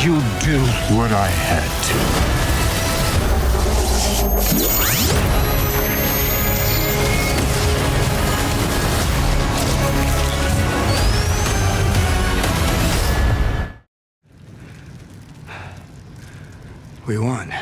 You do what I had to. We won.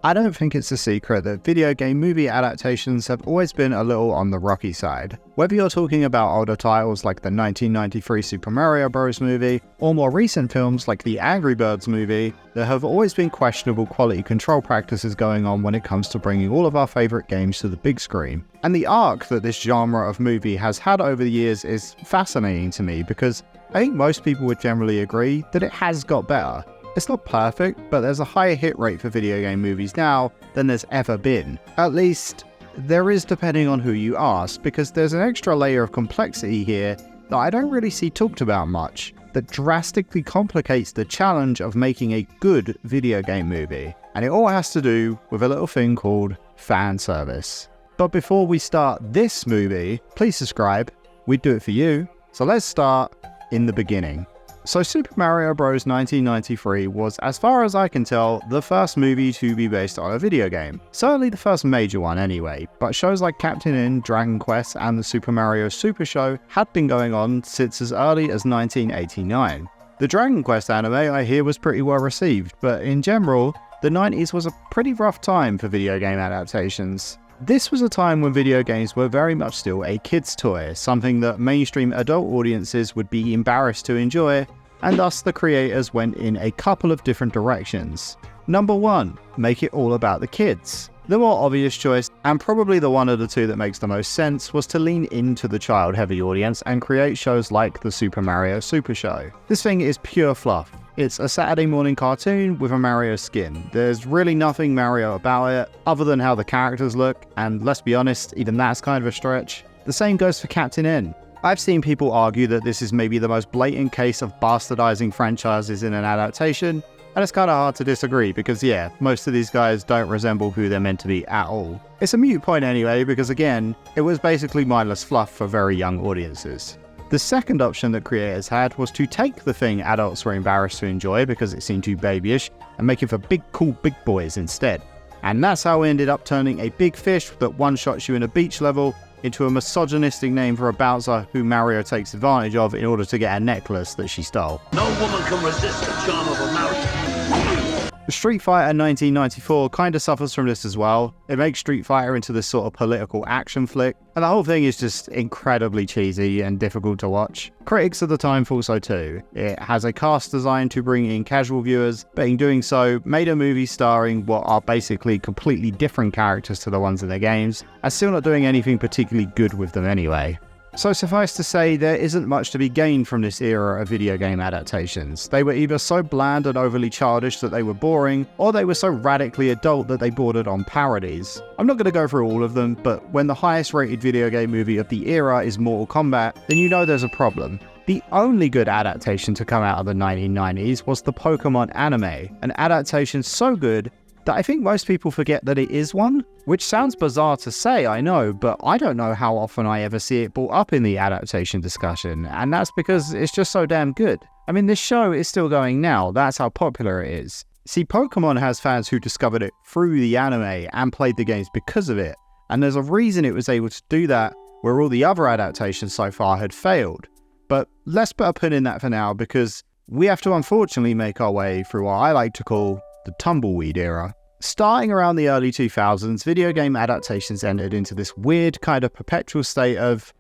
I don't think it's a secret that video game movie adaptations have always been a little on the rocky side. Whether you're talking about older titles like the 1993 Super Mario Bros. Movie, or more recent films like the Angry Birds movie, there have always been questionable quality control practices going on when it comes to bringing all of our favourite games to the big screen. And the arc that this genre of movie has had over the years is fascinating to me because I think most people would generally agree that it has got better. It's not perfect, but there's a higher hit rate for video game movies now than there's ever been. At least, there is depending on who you ask, because there's an extra layer of complexity here that I don't really see talked about much, that drastically complicates the challenge of making a good video game movie. And it all has to do with a little thing called fan service. But before we start this movie, please subscribe, we'd do it for you. So let's start in the beginning. So Super Mario Bros. 1993 was, as far as I can tell, the first movie to be based on a video game. Certainly the first major one anyway, but shows like Captain N, Dragon Quest and the Super Mario Super Show had been going on since as early as 1989. The Dragon Quest anime I hear was pretty well received, but in general, the 90s was a pretty rough time for video game adaptations. This was a time when video games were very much still a kid's toy, something that mainstream adult audiences would be embarrassed to enjoy, and thus the creators went in a couple of different directions. Number 1, make it all about the kids. The more obvious choice, and probably the one of the two that makes the most sense, was to lean into the child-heavy audience and create shows like the Super Mario Super Show. This thing is pure fluff. It's a Saturday morning cartoon with a Mario skin. There's really nothing Mario about it, other than how the characters look, and let's be honest, even that's kind of a stretch. The same goes for Captain N. I've seen people argue that this is maybe the most blatant case of bastardizing franchises in an adaptation, and it's kind of hard to disagree because yeah, most of these guys don't resemble who they're meant to be at all. It's a moot point anyway because again, it was basically mindless fluff for very young audiences. The second option that creators had was to take the thing adults were embarrassed to enjoy because it seemed too babyish and make it for big cool big boys instead. And that's how we ended up turning a big fish that one-shots you in a beach level into a misogynistic name for a bouncer who Mario takes advantage of in order to get a necklace that she stole. No woman can resist the charm of a Mario. Street Fighter 1994 kinda suffers from this as well. It makes Street Fighter into this sort of political action flick, and the whole thing is just incredibly cheesy and difficult to watch. Critics of the time thought so too. It has a cast designed to bring in casual viewers, but in doing so, made a movie starring what are basically completely different characters to the ones in the games, and still not doing anything particularly good with them anyway. So suffice to say, there isn't much to be gained from this era of video game adaptations. They were either so bland and overly childish that they were boring, or they were so radically adult that they bordered on parodies. I'm not going to go through all of them, but when the highest rated video game movie of the era is Mortal Kombat, then you know there's a problem. The only good adaptation to come out of the 1990s was the Pokemon anime, an adaptation so good that I think most people forget that it is one, which sounds bizarre to say, I know, but I don't know how often I ever see it brought up in the adaptation discussion, and that's because it's just so damn good. I mean, this show is still going now, that's how popular it is. See, Pokemon has fans who discovered it through the anime and played the games because of it, and there's a reason it was able to do that where all the other adaptations so far had failed. But let's put a pin in that for now, because we have to unfortunately make our way through what I like to call the tumbleweed era. Starting around the early 2000s, video game adaptations entered into this weird kind of perpetual state of,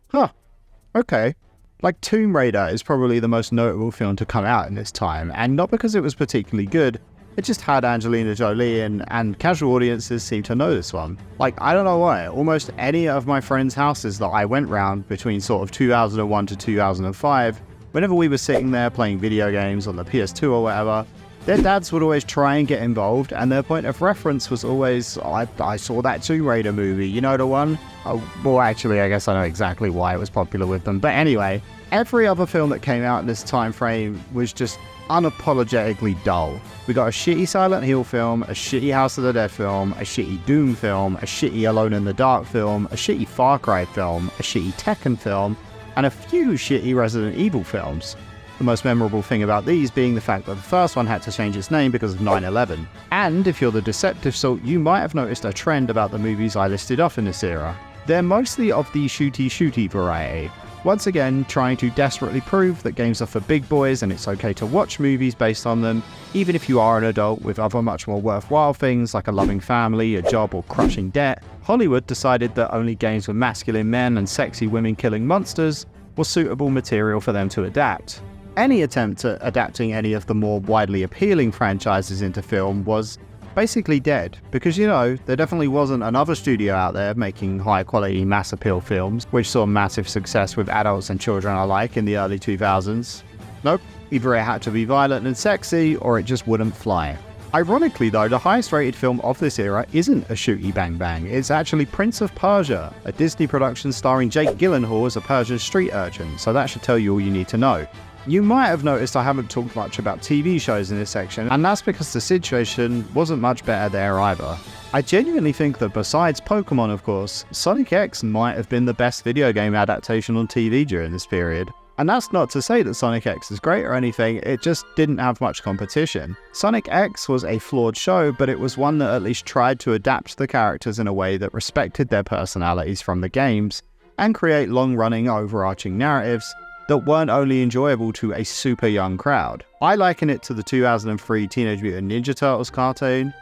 okay. Like Tomb Raider is probably the most notable film to come out in this time, and not because it was particularly good, it just had Angelina Jolie and casual audiences seem to know this one. Like, I don't know why, almost any of my friends' houses that I went round between sort of 2001 to 2005, whenever we were sitting there playing video games on the PS2 or whatever, their dads would always try and get involved, and their point of reference was always, I saw that Tomb Raider movie, you know the one? Oh, well, actually, I guess I know exactly why it was popular with them. But anyway, every other film that came out in this time frame was just unapologetically dull. We got a shitty Silent Hill film, a shitty House of the Dead film, a shitty Doom film, a shitty Alone in the Dark film, a shitty Far Cry film, a shitty Tekken film, and a few shitty Resident Evil films. The most memorable thing about these being the fact that the first one had to change its name because of 9/11. And if you're the deceptive sort, you might have noticed a trend about the movies I listed off in this era. They're mostly of the shooty variety. Once again, trying to desperately prove that games are for big boys and it's okay to watch movies based on them, even if you are an adult with other much more worthwhile things like a loving family, a job, or crushing debt. Hollywood decided that only games with masculine men and sexy women killing monsters was suitable material for them to adapt. Any attempt at adapting any of the more widely appealing franchises into film was basically dead, because there definitely wasn't another studio out there making high quality mass appeal films which saw massive success with adults and children alike in the early 2000s. Nope, either it had to be violent and sexy or it just wouldn't fly. Ironically though, the highest rated film of this era isn't a shooty bang bang, it's actually Prince of Persia, a Disney production starring Jake Gyllenhaal as a Persian street urchin, so that should tell you all you need to know. You might have noticed I haven't talked much about TV shows in this section, and that's because the situation wasn't much better there either. I genuinely think that besides Pokemon of course, Sonic X might have been the best video game adaptation on TV during this period. And that's not to say that Sonic X is great or anything, it just didn't have much competition. Sonic X was a flawed show, but it was one that at least tried to adapt the characters in a way that respected their personalities from the games, and create long-running overarching narratives that weren't only enjoyable to a super young crowd. I liken it to the 2003 Teenage Mutant Ninja Turtles cartoon.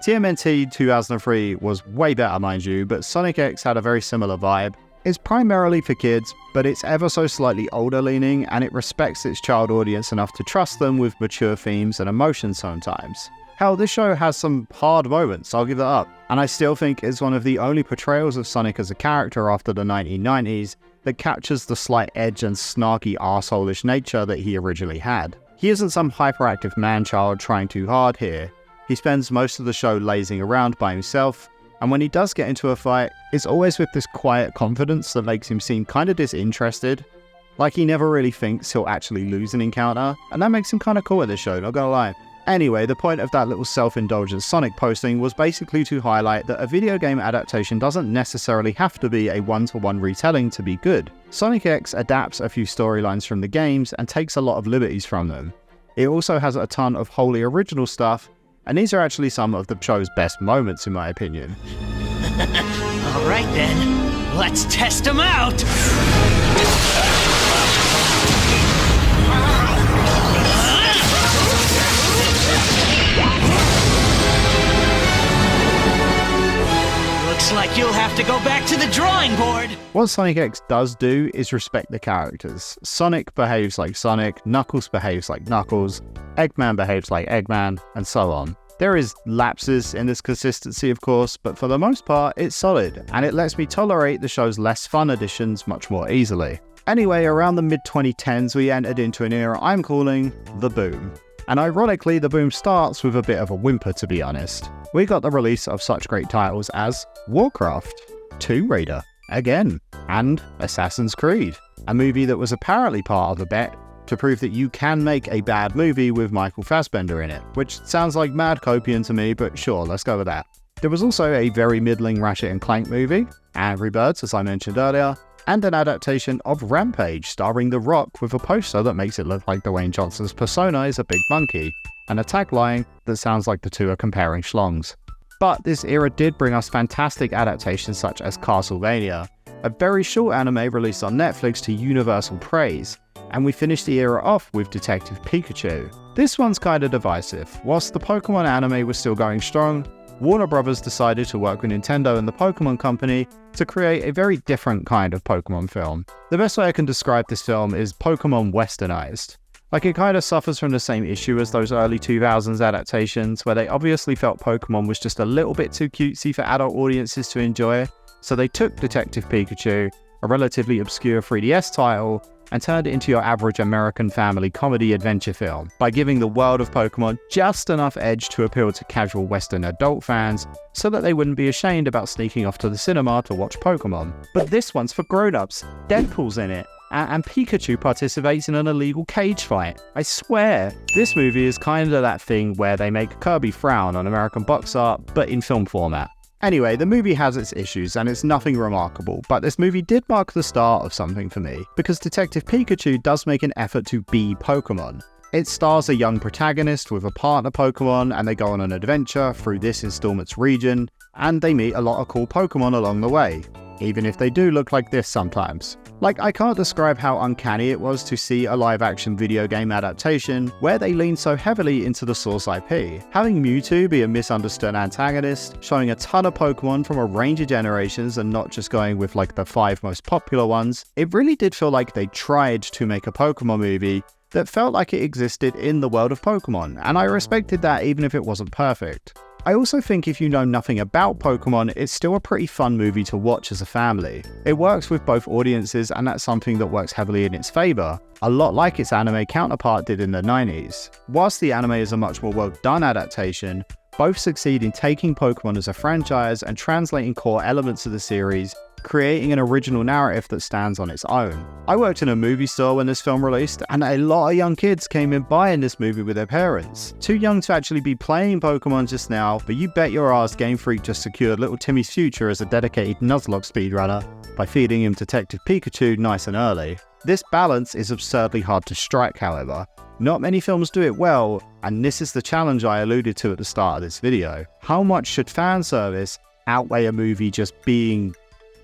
TMNT 2003 was way better, mind you, but Sonic X had a very similar vibe. It's primarily for kids, but it's ever so slightly older leaning, and it respects its child audience enough to trust them with mature themes and emotions sometimes. Hell, this show has some hard moments, I'll give that up, and I still think it's one of the only portrayals of Sonic as a character after the 1990s that captures the slight edge and snarky arsehole-ish nature that he originally had. He isn't some hyperactive man-child trying too hard here. He spends most of the show lazing around by himself, and when he does get into a fight, it's always with this quiet confidence that makes him seem kinda disinterested. Like he never really thinks he'll actually lose an encounter, and that makes him kinda cool at this show, not gonna lie. Anyway, the point of that little self-indulgent Sonic posting was basically to highlight that a video game adaptation doesn't necessarily have to be a one-to-one retelling to be good. Sonic X adapts a few storylines from the games and takes a lot of liberties from them. It also has a ton of wholly original stuff, and these are actually some of the show's best moments in my opinion. Alright then, let's test them out! Looks like you'll have to go back to the drawing board! What Sonic X does do is respect the characters. Sonic behaves like Sonic, Knuckles behaves like Knuckles, Eggman behaves like Eggman, and so on. There is lapses in this consistency of course, but for the most part it's solid, and it lets me tolerate the show's less fun additions much more easily. Anyway, around the mid-2010s we entered into an era I'm calling the boom. And ironically, the boom starts with a bit of a whimper to be honest. We got the release of such great titles as Warcraft, Tomb Raider, again, and Assassin's Creed, a movie that was apparently part of a bet to prove that you can make a bad movie with Michael Fassbender in it, which sounds like mad copium to me, but sure, let's go with that. There was also a very middling Ratchet & Clank movie, Angry Birds as I mentioned earlier, and an adaptation of Rampage starring The Rock with a poster that makes it look like Dwayne Johnson's persona is a big monkey, and a tagline that sounds like the two are comparing schlongs. But this era did bring us fantastic adaptations such as Castlevania, a very short anime released on Netflix to universal praise, and we finished the era off with Detective Pikachu. This one's kinda divisive. Whilst the Pokemon anime was still going strong, Warner Brothers decided to work with Nintendo and the Pokemon Company to create a very different kind of Pokemon film. The best way I can describe this film is Pokemon westernized. Like it kinda suffers from the same issue as those early 2000s adaptations where they obviously felt Pokemon was just a little bit too cutesy for adult audiences to enjoy, so they took Detective Pikachu, a relatively obscure 3DS title, and turned it into your average American family comedy adventure film by giving the world of Pokemon just enough edge to appeal to casual Western adult fans so that they wouldn't be ashamed about sneaking off to the cinema to watch Pokemon. But this one's for grown-ups, Deadpool's in it, and Pikachu participates in an illegal cage fight. I swear, this movie is kinda that thing where they make Kirby frown on American box art, but in film format. Anyway, the movie has its issues and it's nothing remarkable, but this movie did mark the start of something for me, because Detective Pikachu does make an effort to be Pokemon. It stars a young protagonist with a partner Pokemon, and they go on an adventure through this installment's region, and they meet a lot of cool Pokemon along the way, even if they do look like this sometimes. Like, I can't describe how uncanny it was to see a live-action video game adaptation where they lean so heavily into the source IP. Having Mewtwo be a misunderstood antagonist, showing a ton of Pokemon from a range of generations and not just going with like the 5 most popular ones, it really did feel like they tried to make a Pokemon movie that felt like it existed in the world of Pokemon, and I respected that even if it wasn't perfect. I also think if you know nothing about Pokemon, it's still a pretty fun movie to watch as a family. It works with both audiences, and that's something that works heavily in its favour, a lot like its anime counterpart did in the 90s. Whilst the anime is a much more well done adaptation, both succeed in taking Pokemon as a franchise and translating core elements of the series, creating an original narrative that stands on its own. I worked in a movie store when this film released, and a lot of young kids came in buying this movie with their parents. Too young to actually be playing Pokemon just now, but you bet your ass Game Freak just secured little Timmy's future as a dedicated Nuzlocke speedrunner by feeding him Detective Pikachu nice and early. This balance is absurdly hard to strike, however. Not many films do it well, and this is the challenge I alluded to at the start of this video. How much should fan service outweigh a movie just being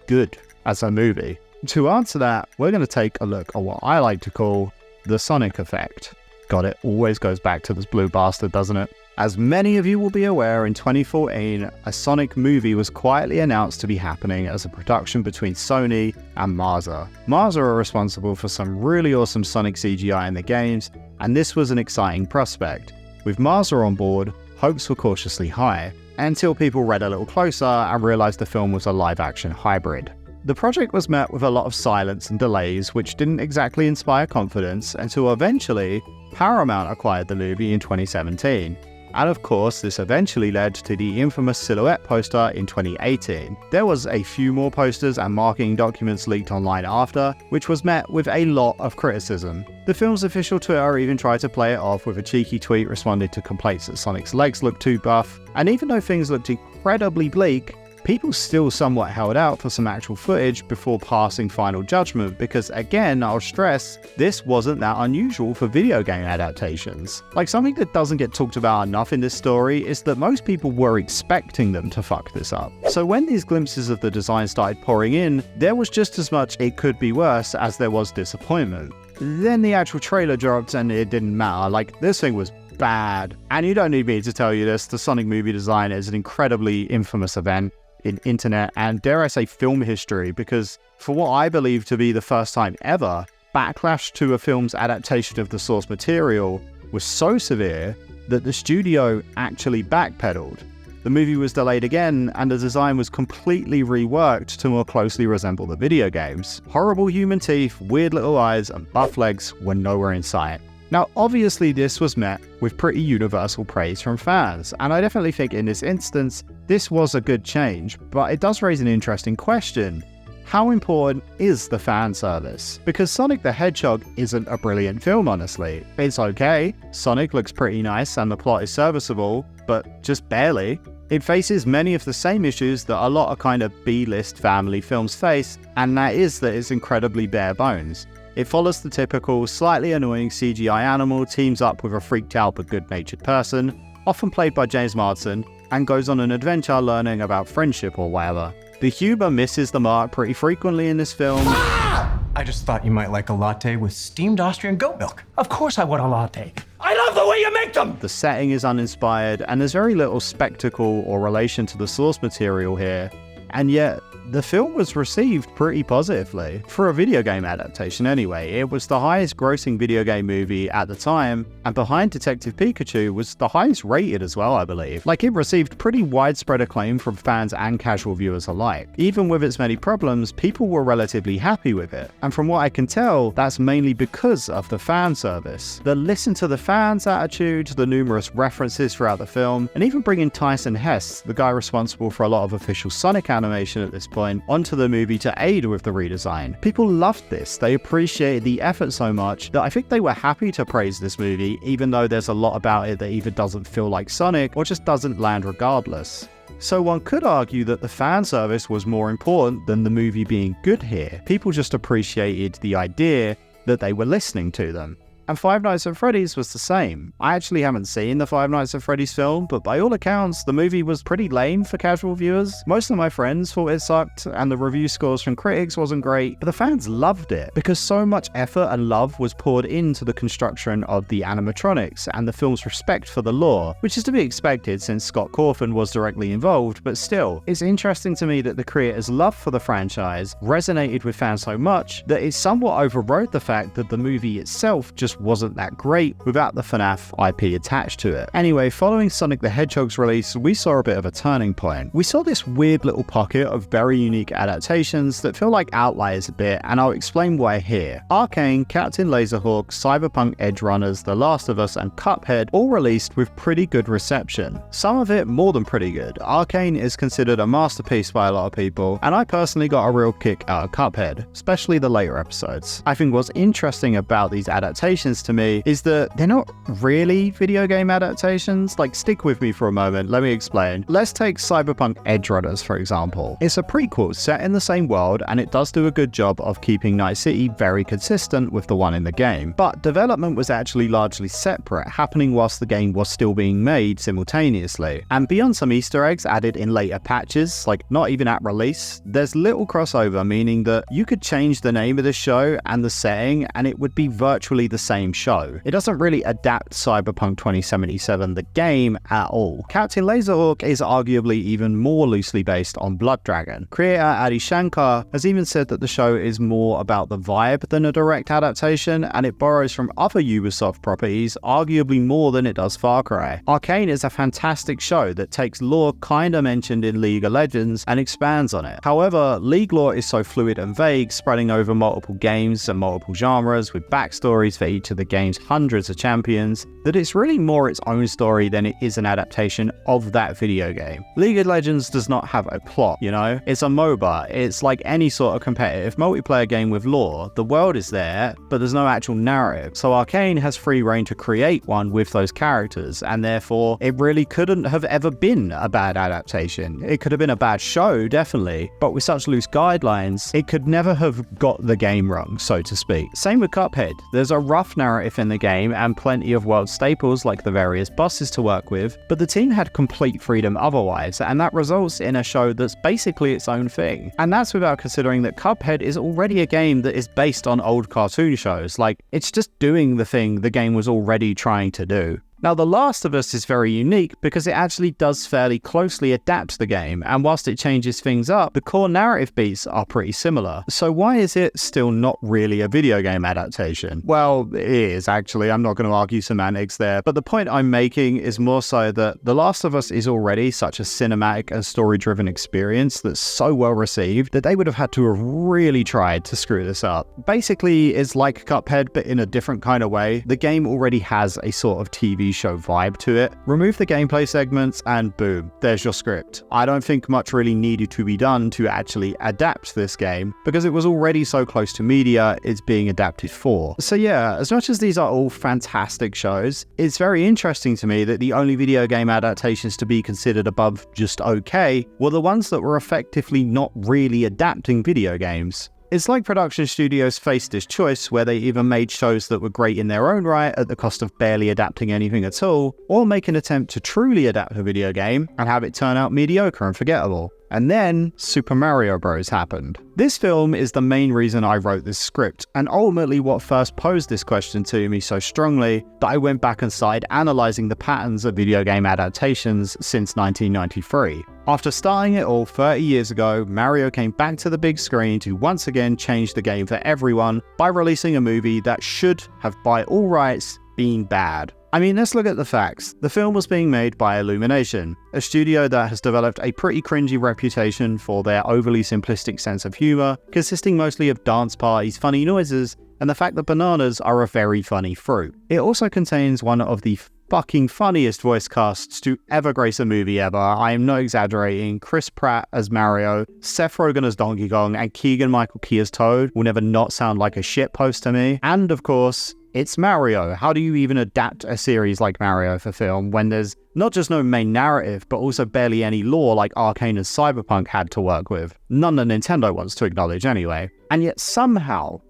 good as a movie? To answer that, we're going to take a look at what I like to call the Sonic effect. God, it always goes back to this blue bastard, doesn't it? As many of you will be aware, in 2014, a Sonic movie was quietly announced to be happening as a production between Sony and Marza. Marza are responsible for some really awesome Sonic CGI in the games, and this was an exciting prospect. With Marza on board, hopes were cautiously high, until people read a little closer and realised the film was a live-action hybrid. The project was met with a lot of silence and delays, which didn't exactly inspire confidence, until eventually Paramount acquired the movie in 2017. And of course, this eventually led to the infamous silhouette poster in 2018. There was a few more posters and marketing documents leaked online after, which was met with a lot of criticism. The film's official Twitter even tried to play it off with a cheeky tweet responding to complaints that Sonic's legs looked too buff, and even though things looked incredibly bleak, people still somewhat held out for some actual footage before passing final judgment, because again, I'll stress, this wasn't that unusual for video game adaptations. Like, something that doesn't get talked about enough in this story is that most people were expecting them to fuck this up. So when these glimpses of the design started pouring in, there was just as much it could be worse as there was disappointment. Then the actual trailer dropped and it didn't matter, like, this thing was bad. And you don't need me to tell you this, the Sonic movie design is an incredibly infamous event in internet and, dare I say, film history, because for what I believe to be the first time ever, backlash to a film's adaptation of the source material was so severe that the studio actually backpedaled. The movie was delayed again, and the design was completely reworked to more closely resemble the video games. Horrible human teeth, weird little eyes, and buff legs were nowhere in sight. Now, obviously this was met with pretty universal praise from fans, and I definitely think in this instance, this was a good change, but it does raise an interesting question. How important is the fan service? Because Sonic the Hedgehog isn't a brilliant film, honestly. It's okay, Sonic looks pretty nice and the plot is serviceable, but just barely. It faces many of the same issues that a lot of kind of B-list family films face, and that is that it's incredibly bare bones. It follows the typical, slightly annoying CGI animal teams up with a freaked out but good-natured person, often played by James Marsden, and goes on an adventure learning about friendship or whatever. The humour misses the mark pretty frequently in this film. I just thought you might like a latte with steamed Austrian goat milk. Of course I want a latte. I love the way you make them! The setting is uninspired, and there's very little spectacle or relation to the source material here, and yet the film was received pretty positively. For a video game adaptation anyway, it was the highest grossing video game movie at the time, and behind Detective Pikachu was the highest rated as well, I believe. Like, it received pretty widespread acclaim from fans and casual viewers alike. Even with its many problems, people were relatively happy with it, and from what I can tell, that's mainly because of the fan service. The listen to the fans attitude, the numerous references throughout the film, and even bringing Tyson Hesse, the guy responsible for a lot of official Sonic animation at this point, onto the movie to aid with the redesign. People loved this, they appreciated the effort so much that I think they were happy to praise this movie, even though there's a lot about it that either doesn't feel like Sonic or just doesn't land regardless. So one could argue that the fan service was more important than the movie being good here. People just appreciated the idea that they were listening to them. And Five Nights at Freddy's was the same. I actually haven't seen the Five Nights at Freddy's film, but by all accounts, the movie was pretty lame for casual viewers. Most of my friends thought it sucked, and the review scores from critics wasn't great, but the fans loved it, because so much effort and love was poured into the construction of the animatronics and the film's respect for the lore, which is to be expected since Scott Cawthon was directly involved, but still, it's interesting to me that the creators' love for the franchise resonated with fans so much that it somewhat overrode the fact that the movie itself just wasn't that great without the FNAF IP attached to it. Anyway, following Sonic the Hedgehog's release, we saw a bit of a turning point. We saw this weird little pocket of very unique adaptations that feel like outliers a bit, and I'll explain why here. Arcane, Captain Laserhawk, Cyberpunk Edgerunners, The Last of Us, and Cuphead all released with pretty good reception. Some of it more than pretty good. Arcane is considered a masterpiece by a lot of people, and I personally got a real kick out of Cuphead, especially the later episodes. I think what's interesting about these adaptations to me is that they're not really video game adaptations. Like, stick with me for a moment, let me explain. Let's take Cyberpunk Edgerunners for example. It's a prequel set in the same world, and it does do a good job of keeping Night City very consistent with the one in the game. But development was actually largely separate, happening whilst the game was still being made simultaneously. And beyond some Easter eggs added in later patches, like not even at release, there's little crossover, meaning that you could change the name of the show and the setting and it would be virtually the same show. It doesn't really adapt Cyberpunk 2077, the game, at all. Captain Laserhawk is arguably even more loosely based on Blood Dragon. Creator Adi Shankar has even said that the show is more about the vibe than a direct adaptation, and it borrows from other Ubisoft properties arguably more than it does Far Cry. Arcane is a fantastic show that takes lore kinda mentioned in League of Legends and expands on it. However, League lore is so fluid and vague, spreading over multiple games and multiple genres with backstories for each of the game's hundreds of champions, that it's really more its own story than it is an adaptation of that video game. League of Legends does not have a plot, you know? It's a MOBA. It's like any sort of competitive multiplayer game with lore. The world is there, but there's no actual narrative. So Arcane has free reign to create one with those characters, and therefore it really couldn't have ever been a bad adaptation. It could have been a bad show, definitely, but with such loose guidelines, it could never have got the game wrong, so to speak. Same with Cuphead. There's a rough narrative in the game and plenty of world staples like the various bosses to work with, but the team had complete freedom otherwise, and that results in a show that's basically its own thing. And that's without considering that Cuphead is already a game that is based on old cartoon shows. Like, it's just doing the thing the game was already trying to do. Now, The Last of Us is very unique because it actually does fairly closely adapt the game, and whilst it changes things up, the core narrative beats are pretty similar. So why is it still not really a video game adaptation? Well, it is actually, I'm not going to argue semantics there, but the point I'm making is more so that The Last of Us is already such a cinematic and story-driven experience that's so well received that they would have had to have really tried to screw this up. Basically, it's like Cuphead, but in a different kind of way. The game already has a sort of TV show vibe to it. Remove the gameplay segments and boom, there's your script. I don't think much really needed to be done to actually adapt this game because it was already so close to media it's being adapted for. So yeah, as much as these are all fantastic shows, it's very interesting to me that the only video game adaptations to be considered above just okay were the ones that were effectively not really adapting video games. It's like production studios faced this choice where they either made shows that were great in their own right at the cost of barely adapting anything at all, or make an attempt to truly adapt a video game and have it turn out mediocre and forgettable. And then Super Mario Bros. Happened. This film is the main reason I wrote this script, and ultimately what first posed this question to me so strongly that I went back and started analysing the patterns of video game adaptations since 1993. After starting it all 30 years ago, Mario came back to the big screen to once again change the game for everyone by releasing a movie that should have, by all rights, been bad. I mean, let's look at the facts. The film was being made by Illumination, a studio that has developed a pretty cringy reputation for their overly simplistic sense of humour, consisting mostly of dance parties, funny noises, and the fact that bananas are a very funny fruit. It also contains one of the fucking funniest voice casts to ever grace a movie ever. I am not exaggerating. Chris Pratt as Mario, Seth Rogen as Donkey Kong, and Keegan-Michael Key as Toad will never not sound like a shitpost to me. And of course, It's Mario. How do you even adapt a series like Mario for film when there's not just no main narrative, but also barely any lore like Arcane and Cyberpunk had to work with? None that Nintendo wants to acknowledge anyway. And yet somehow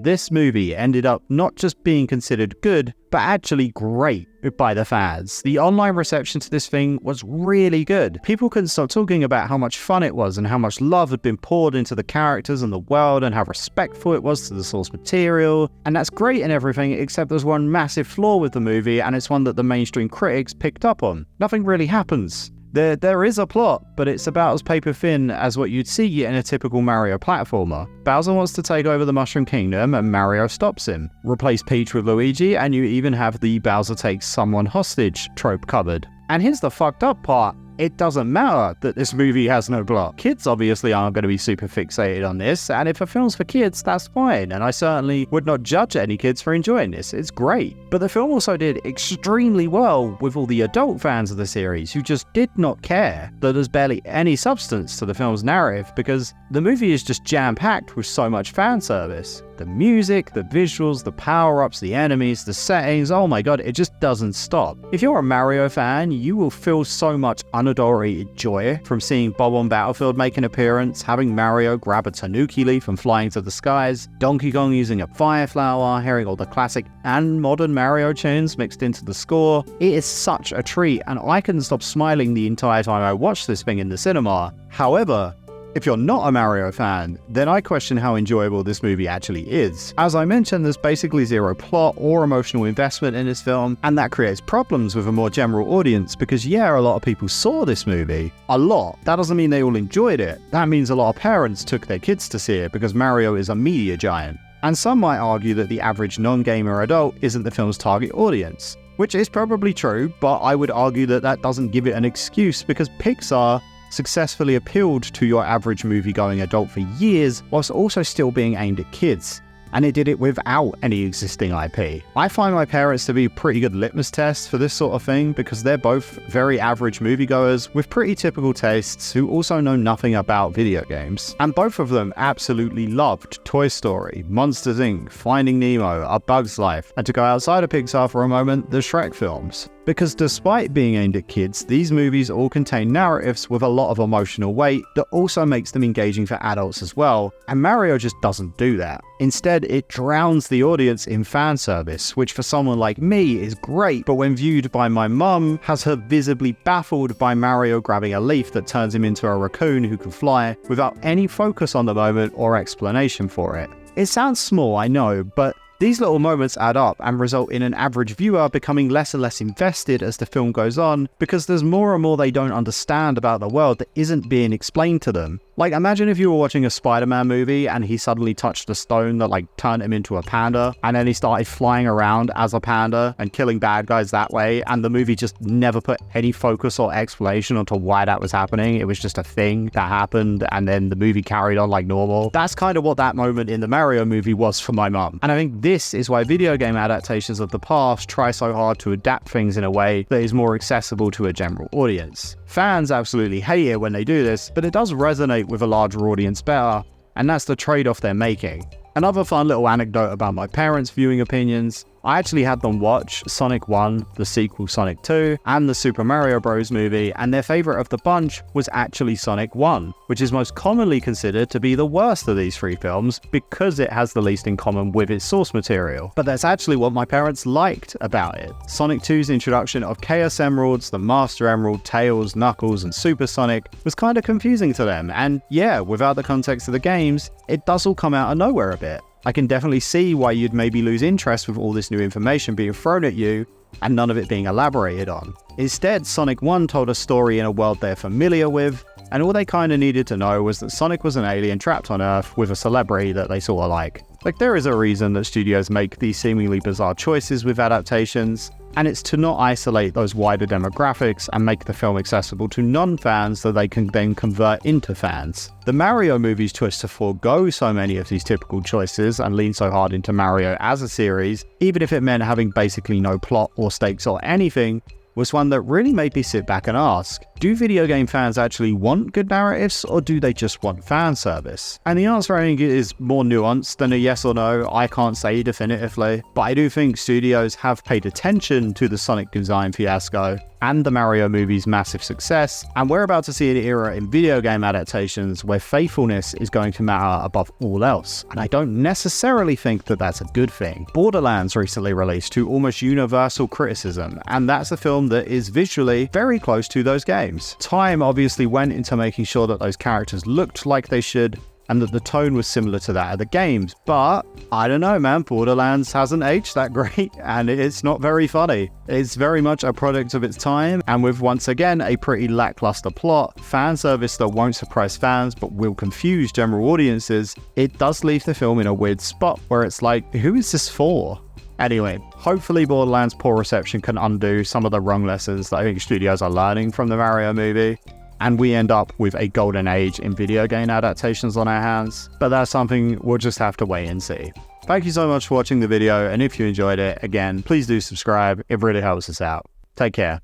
this movie ended up not just being considered good, but actually great by the fans. The online reception to this thing was really good. People couldn't stop talking about how much fun it was and how much love had been poured into the characters and the world and how respectful it was to the source material. And that's great and everything, except there's one massive flaw with the movie, and it's one that the mainstream critics picked up on. Nothing really happens. There is a plot, but it's about as paper-thin as what you'd see in a typical Mario platformer. Bowser wants to take over the Mushroom Kingdom and Mario stops him. Replace Peach with Luigi and you even have the Bowser takes someone hostage trope covered. And here's the fucked up part. It doesn't matter that this movie has no plot. Kids obviously aren't going to be super fixated on this, and if a film's for kids, that's fine, and I certainly would not judge any kids for enjoying this. It's great. But the film also did extremely well with all the adult fans of the series who just did not care that there's barely any substance to the film's narrative because the movie is just jam-packed with so much fan service. The music, the visuals, the power-ups, the enemies, the settings, oh my god, it just doesn't stop. If you're a Mario fan, you will feel so much unadulterated joy from seeing Bob on Battlefield make an appearance, having Mario grab a Tanuki leaf and flying to the skies, Donkey Kong using a fire flower, hearing all the classic and modern Mario tunes mixed into the score. It is such a treat, and I couldn't stop smiling the entire time I watched this thing in the cinema. However, if you're not a Mario fan, then I question how enjoyable this movie actually is. As I mentioned, there's basically zero plot or emotional investment in this film, and that creates problems with a more general audience because yeah, a lot of people saw this movie. A lot. That doesn't mean they all enjoyed it. That means a lot of parents took their kids to see it because Mario is a media giant. And some might argue that the average non-gamer adult isn't the film's target audience, which is probably true, but I would argue that that doesn't give it an excuse because Pixar successfully appealed to your average movie-going adult for years whilst also still being aimed at kids. And it did it without any existing IP. I find my parents to be pretty good litmus tests for this sort of thing because they're both very average moviegoers with pretty typical tastes who also know nothing about video games. And both of them absolutely loved Toy Story, Monsters Inc., Finding Nemo, A Bug's Life, and to go outside of Pixar for a moment, the Shrek films. Because despite being aimed at kids, these movies all contain narratives with a lot of emotional weight that also makes them engaging for adults as well, and Mario just doesn't do that. Instead, it drowns the audience in fan service, which for someone like me is great, but when viewed by my mum, has her visibly baffled by Mario grabbing a leaf that turns him into a raccoon who can fly without any focus on the moment or explanation for it. It sounds small, I know, but these little moments add up and result in an average viewer becoming less and less invested as the film goes on because there's more and more they don't understand about the world that isn't being explained to them. Like, imagine if you were watching a Spider-Man movie and he suddenly touched a stone that turned him into a panda, and then he started flying around as a panda and killing bad guys that way, and the movie just never put any focus or explanation onto why that was happening. It was just a thing that happened and then the movie carried on like normal. That's kind of what that moment in the Mario movie was for my mum. And I think this is why video game adaptations of the past try so hard to adapt things in a way that is more accessible to a general audience. Fans absolutely hate it when they do this, but it does resonate with a larger audience better, and that's the trade-off they're making. Another fun little anecdote about my parents' viewing opinions: I actually had them watch Sonic 1, the sequel Sonic 2, and the Super Mario Bros. Movie, and their favourite of the bunch was actually Sonic 1, which is most commonly considered to be the worst of these three films because it has the least in common with its source material. But that's actually what my parents liked about it. Sonic 2's introduction of Chaos Emeralds, the Master Emerald, Tails, Knuckles, and Super Sonic was kind of confusing to them, and yeah, without the context of the games, it does all come out of nowhere a bit. I can definitely see why you'd maybe lose interest with all this new information being thrown at you and none of it being elaborated on. Instead, Sonic 1 told a story in a world they're familiar with, and all they kind of needed to know was that Sonic was an alien trapped on Earth with a celebrity that they sort of like. There is a reason that studios make these seemingly bizarre choices with adaptations, and it's to not isolate those wider demographics and make the film accessible to non-fans that they can then convert into fans. The Mario movie's choice to forego so many of these typical choices and lean so hard into Mario as a series, even if it meant having basically no plot or stakes or anything, was one that really made me sit back and ask, Do video game fans actually want good narratives, or do they just want fan service? And the answer, I think, is more nuanced than a yes or no. I can't say definitively, but I do think studios have paid attention to the Sonic design fiasco and the Mario movie's massive success, and we're about to see an era in video game adaptations where faithfulness is going to matter above all else, and I don't necessarily think that that's a good thing. Borderlands recently released to almost universal criticism, and that's a film that is visually very close to those games. Time obviously went into making sure that those characters looked like they should, and that the tone was similar to that of the games, but I don't know, man, Borderlands hasn't aged that great, and it's not very funny. It's very much a product of its time, and with once again a pretty lackluster plot, fan service that won't surprise fans but will confuse general audiences, it does leave the film in a weird spot where it's like, who is this for? Anyway, hopefully Borderlands' poor reception can undo some of the wrong lessons that I think studios are learning from the Mario movie, and we end up with a golden age in video game adaptations on our hands, but that's something we'll just have to wait and see. Thank you so much for watching the video, and if you enjoyed it, again, please do subscribe, it really helps us out. Take care.